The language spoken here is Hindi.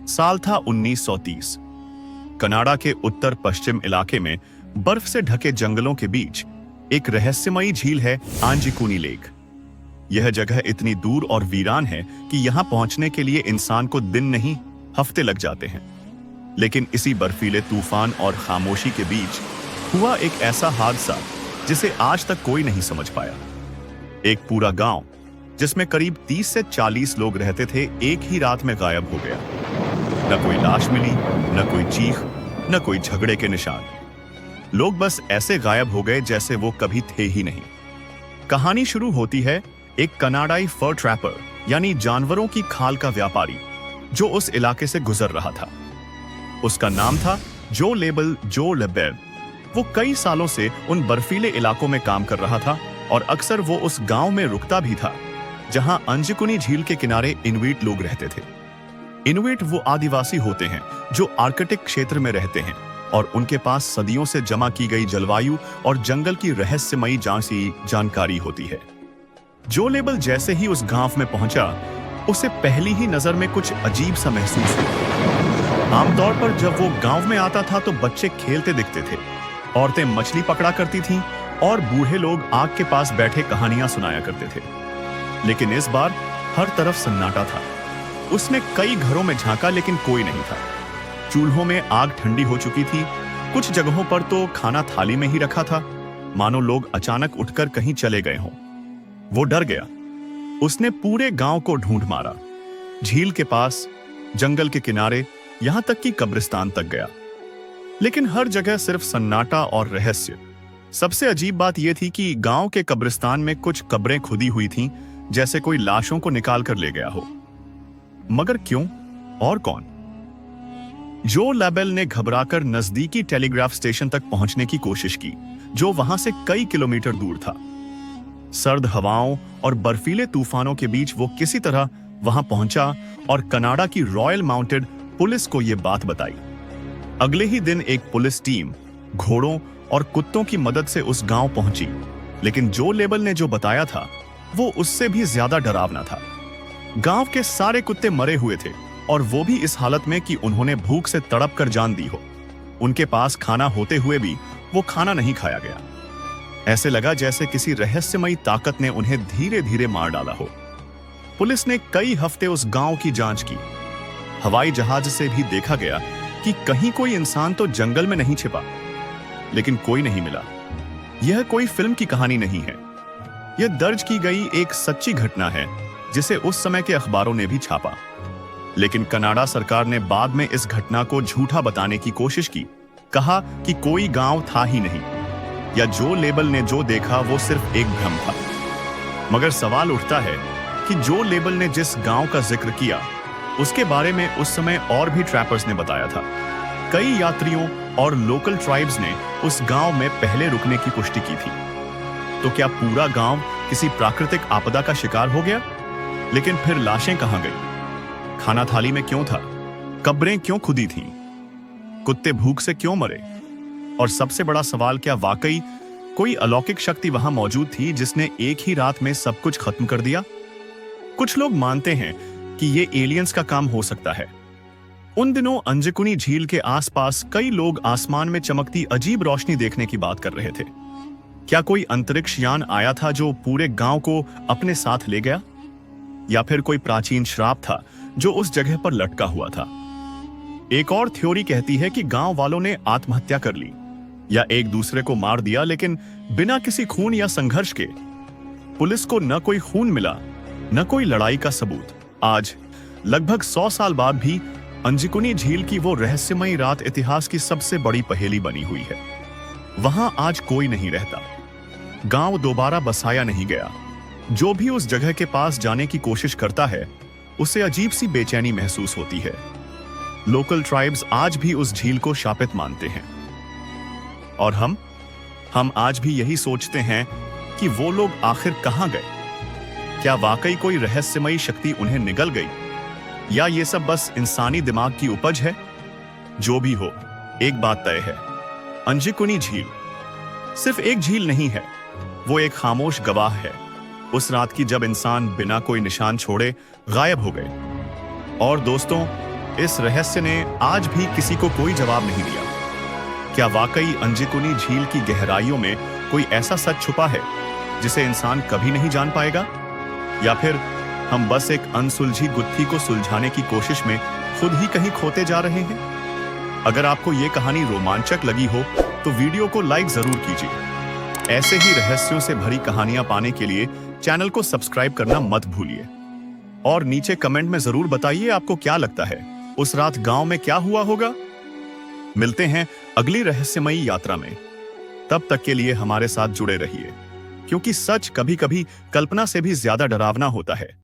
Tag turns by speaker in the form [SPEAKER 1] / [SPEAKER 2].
[SPEAKER 1] साल था 1930। कनाडा के उत्तर पश्चिम इलाके में बर्फ से ढके जंगलों के बीच एक रहस्यमयी झील है, आंजीकुनी लेक। यह जगह इतनी दूर और वीरान है कि यहां पहुंचने के लिए इंसान को दिन नहीं, हफ्ते लग जाते हैं। लेकिन इसी बर्फीले तूफान और खामोशी के बीच हुआ एक ऐसा हादसा जिसे आज तक कोई नहीं समझ पाया। एक पूरा गांव जिसमें करीब 30 से 40 लोग रहते थे, एक ही रात में गायब हो गया। न कोई लाश मिली, न कोई चीख, न कोई झगड़े के निशान। लोग बस ऐसे गायब हो गए जैसे वो कभी थे ही नहीं। कहानी शुरू होती है एक कनाडाई फर ट्रैपर यानी जानवरों की खाल का व्यापारी जो उस इलाके से गुजर रहा था। उसका नाम था जो लेबेल। वो कई सालों से उन बर्फीले इलाकों में काम कर रहा था और अक्सर वो उस गांव में रुकता भी था जहां अंजीकुनी झील के किनारे इनुइट लोग रहते थे। इनुइट वो आदिवासी होते हैं जो आर्कटिक क्षेत्र में रहते हैं और उनके पास सदियों से जमा की गई जलवायु और जंगल की रहस्यमयी जानकारी होती है। जो लेबल जैसे ही उस गांव में पहुंचा, उसे पहली ही नजर में कुछ अजीब सा महसूस हुआ। आमतौर पर जब वो गांव में आता था तो बच्चे खेलते दिखते थे, औरतें मछली पकड़ा करती थीं और बूढ़े लोग आग के पास बैठे कहानियां सुनाया करते थे। लेकिन इस बार हर तरफ सन्नाटा था। उसने कई घरों में झांका लेकिन कोई नहीं था। चूल्हों में आग ठंडी हो चुकी थी, कुछ जगहों पर तो खाना थाली में ही रखा था, मानो लोग अचानक उठकर कहीं चले गए हों। वो डर गया। उसने पूरे गांव को ढूंढ मारा, झील के पास, जंगल के किनारे, यहां तक कि कब्रिस्तान तक गया। लेकिन हर जगह सिर्फ सन्नाटा और रहस्य। सबसे अजीब बात यह थी कि गांव के कब्रिस्तान में कुछ कब्रें खुदी हुई थीं, जैसे कोई लाशों को निकाल कर ले गया हो। मगर क्यों और कौन? जो लेबेल ने घबराकर नजदीकी टेलीग्राफ स्टेशन तक पहुंचने की कोशिश की, जो वहां से कई किलोमीटर दूर था। सर्द हवाओं और बर्फीले तूफानों के बीच वो किसी तरह वहां पहुंचा और कनाडा की रॉयल माउंटेड पुलिस को यह बात बताई। अगले ही दिन एक पुलिस टीम घोड़ों और कुत्तों की मदद से उस गांव पहुंची, लेकिन जो लेबल ने जो बताया था वो उससे भी ज्यादा डरावना था। गांव के सारे कुत्ते मरे हुए थे और वो भी इस हालत में कि उन्होंने भूख से तड़प कर जान दी हो। उनके पास खाना होते हुए भी वो खाना नहीं खाया गया। ऐसे लगा जैसे किसी रहस्यमयी ताकत ने उन्हें धीरे धीरे मार डाला हो। पुलिस ने कई हफ्ते उस गांव की जांच की। हवाई जहाज से भी देखा गया कि कहीं कोई इंसान तो जंगल में नहीं छिपा, लेकिन कोई नहीं मिला। यह कोई फिल्म की कहानी नहीं है, यह दर्ज की गई एक सच्ची घटना है जिसे उस समय के अखबारों ने भी छापा। लेकिन कनाडा सरकार ने बाद में इस घटना को झूठा बताने की कोशिश की। कहा कि कोई गांव था ही नहीं, या जो लेबल ने जो देखा वो सिर्फ एक भ्रम था। मगर सवाल उठता है कि जो लेबल ने जिस गांव का जिक्र किया, उसके बारे में उस समय और भी ट्रैपर्स ने बताया था। कई यात्रियों और लोकल ट्राइब्स ने उस गांव में पहले रुकने की पुष्टि की थी। तो क्या पूरा गांव किसी प्राकृतिक आपदा का शिकार हो गया? लेकिन फिर लाशें कहां गई? खाना थाली में क्यों था? कब्रें क्यों खुदी थीं? कुत्ते भूख से क्यों मरे? और सबसे बड़ा सवाल, क्या वाकई कोई अलौकिक शक्ति वहां मौजूद थी जिसने एक ही रात में सब कुछ खत्म कर दिया? कुछ लोग मानते हैं कि ये एलियंस का काम हो सकता है। उन दिनों अंजीकुनी झील के आसपास कई लोग आसमान में चमकती अजीब रोशनी देखने की बात कर रहे थे। क्या कोई अंतरिक्ष यान आया था जो पूरे गांव को अपने साथ ले गया? या फिर कोई प्राचीन श्राप था जो उस जगह पर लटका हुआ था? एक और थ्योरी कहती है कि गांव वालों ने आत्महत्या कर ली या एक दूसरे को मार दिया, लेकिन बिना किसी खून या संघर्ष के। पुलिस को न कोई खून मिला, न कोई लड़ाई का सबूत। आज लगभग 100 साल बाद भी अंजीकुनी झील की वो रहस्यमयी रात इतिहास की सबसे बड़ी पहेली बनी हुई है। वहां आज कोई नहीं रहता, गांव दोबारा बसाया नहीं गया। जो भी उस जगह के पास जाने की कोशिश करता है, उसे अजीब सी बेचैनी महसूस होती है। लोकल ट्राइब्स आज भी उस झील को शापित मानते हैं। और हम आज भी यही सोचते हैं कि वो लोग आखिर कहां गए? क्या वाकई कोई रहस्यमयी शक्ति उन्हें निगल गई, या ये सब बस इंसानी दिमाग की उपज है? जो भी हो, एक बात तय है, अंजीकुनी झील सिर्फ एक झील नहीं है, वो एक खामोश गवाह है उस रात की जब इंसान बिना कोई निशान छोड़े गायब हो गए। और दोस्तों, इस रहस्य ने आज भी किसी को कोई जवाब नहीं दिया। क्या वाकई अंजकुनी झील की गहराइयों में कोई ऐसा सच छुपा है जिसे इंसान कभी नहीं जान पाएगा, या फिर हम बस एक अनसुलझी गुत्थी को सुलझाने की कोशिश में खुद ही कहीं खोते जा रहे हैं? अगर आपको ये कहानी रोमांचक लगी हो तो वीडियो को लाइक जरूर कीजिए। ऐसे ही रहस्यों से भरी कहानियां पाने के लिए चैनल को सब्सक्राइब करना मत भूलिए। और नीचे कमेंट में जरूर बताइए आपको क्या लगता है, उस रात गांव में क्या हुआ होगा। मिलते हैं अगली रहस्यमयी यात्रा में। तब तक के लिए हमारे साथ जुड़े रहिए, क्योंकि सच कभी-कभी कल्पना से भी ज्यादा डरावना होता है।